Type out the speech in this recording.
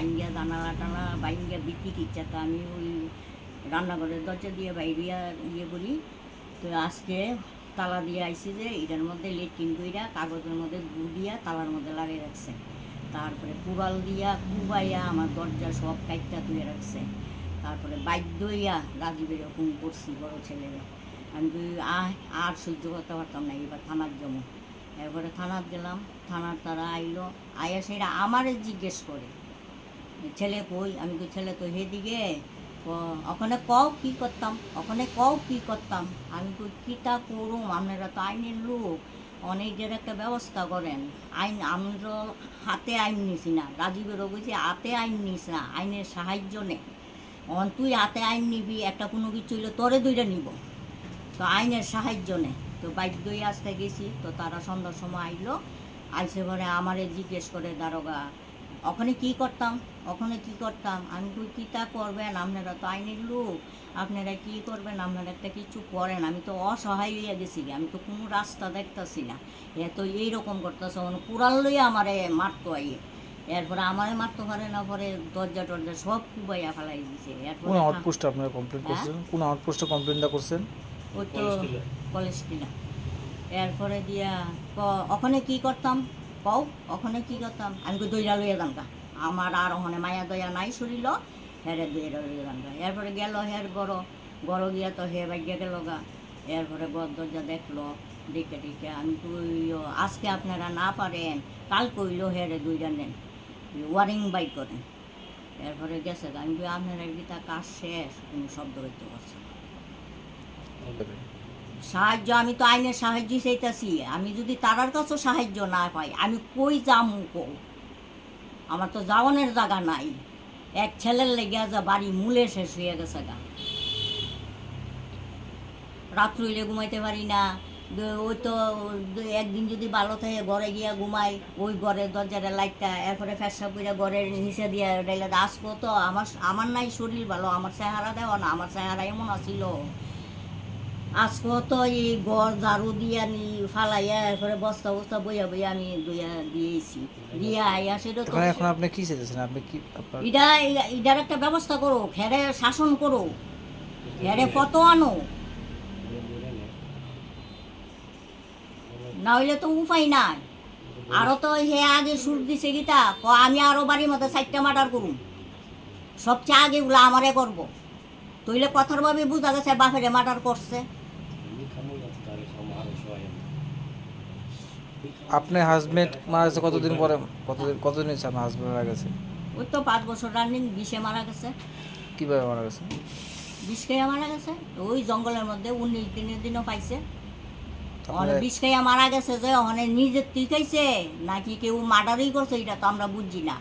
ভাঙ্গিয়া জানালা টানা ভাঙ্গিয়া বিক্রি কিচ্ছা, তো আমি ওই রান্নাঘরের দরজা দিয়ে বাইরিয়া ইয়ে করি। তো আজকে তালা দিয়ে আইসি যে এটার মধ্যে লেট্রিন কইরা কাগজের মধ্যে গু দিয়া তালার মধ্যে লাগিয়ে রাখছে। তারপরে কুড়াল দিয়া কুবাইয়া আমার দরজা সব কাইটটা ধুয়ে রাখছে। তারপরে বাধ্য হইয়া রাজীবের ফোন করছি বড় ছেলেরা। আমি আর সহ্য করতে পারতাম না, এবার থানার জন্য। এরপরে থানার গেলাম, থানার তারা আইলো, আয়া সেটা আমারে জিজ্ঞেস করে ছেলে কই। আমি তো ছেলে তো হেদিকে, ওখানে কও কী করতাম, ওখানে কও কী করতাম। আমি কই কীটা করুম, আপনারা তো আইনের লোক, অনেকের একটা ব্যবস্থা করেন। আইন আমরা হাতে আইন নিছি না, রাজীবেরও বলছি হাতে আইন নিস না, আইনের সাহায্য নে। তুই হাতে আইন নিবি, একটা কোনো কিছু হইলে তোরে দুইটা নিব, তো আইনের সাহায্য নে। তো বাধ্যই আসতে গেছি। তো তারা সন্ধ্যার সময় আইলো, আইসে পরে আমারে জিজ্ঞেস করে দারোগা ওখানে কি করতাম, ওখানে কি করতাম। আমি কই কীটা করবেন, আপনারা তো আইনের লোক, আপনারা কি করবেন, আপনারা একটা কিছু করেন। আমি তো অসহায় হইয়া গেছি, আমি তো কোনো রাস্তা দেখতেছি না। এ তো এইরকম করতেছে, মানে কুড়াল লইয়া আমারে মারতো আইয়ে। এরপরে আমারে মারতে পারে না, পরে দরজা টরজা সব কুবাইয়া ফেলাই দিছে। কোন আউটপোস্টে আপনারা কমপ্লেইন করছেন? কোন আউটপোস্টে কমপ্লেইনটা করছেন? ওই তো কলেজ কিনা। এরপরে দিয়া ওখানে কি করতাম কও, ওখানে কি করতাম। আমি কই দইরা লইয়া যানকা, আমার আর ওখানে মায়া দয়া নাই শরীর, হেরে দইরা লইয়া যানকা। এরপরে গেল হের গড় গিয়া তো হে বাইয়া গেল গা। এরপরে দরজা দেখলো, দেখে দেখে আমি কই আজকে আপনারা না পারেন, কাল কইলো হেরে দইরা নেন, ওয়ারিং বাই করেন। এরপরে গেছে আমি কই আপনারা গীতা কাজ শেষ, কোনো শব্দ করতে পারছে না। সাহায্য আমি তো আইনের সাহায্য চাইতেছি, আমি যদি তারার কাছেও সাহায্য না পাই আমি কই যামু কও, আমার তো যাওয়ানোর জায়গা নাই। এক ছেলের লেগে যা বাড়ি মূলে শেষ হয়ে গেছে গা, রাত্র হইলে ঘুমাইতে পারি না। ওই তো একদিন যদি ভালো থাকে ঘরে গিয়া ঘুমাই, ওই ঘরের দরজাটা লাইটটা, এরপরে ফ্যাসা করে ঘরের নিচে দিয়ে ডাইলে আসবো। তো আমার নাই শরীর ভালো, আমার চেহারা দেওয়া না, আমার চেহারা এমন আছিল। আজকে তো এই ঘর ঝাড়ু দিয়া নি ফালাইয়া এরপরে বস্তা বস্তা বইয়া বইয়া আমি দিয়েছি, দিয়ে আইয়া সেটা তো এখন আপনি কি চাইতেছেন? আপনি কি এটার একটা ব্যবস্থা করো, হেরে শাসন করো, হেরে ফটো আনো, না হইলে তো উপায় নাই। আরো তো হে আগে সুর দিছে গীতা, আমি আরো বাড়ির মতো 4টা মার্ডার করুম, সবচেয়ে আগে ওগুলো আমারে করবো। তইলে কথার ভাবে বুঝা গেছে বাপেরে মার্ডার করছে। আপনার হাজবেন্ড মারা গেছে কতদিন পরে? কতদিন হয়েছে আপনার হাজবেন্ড মারা গেছে? ওই তো 5 বছর রানিং, 20-এ মারা গেছে। কিভাবে মারা গেছে? 20 খাইয়া মারা গেছে, ওই জঙ্গলের মধ্যে 19 দিনের দিনও পাইছে। 20 খাইয়া মারা গেছে যে অনেক নিজের তুই খাইছে নাকি কেউ মার্ডারই করছে এটা তো আমরা বুঝছি না।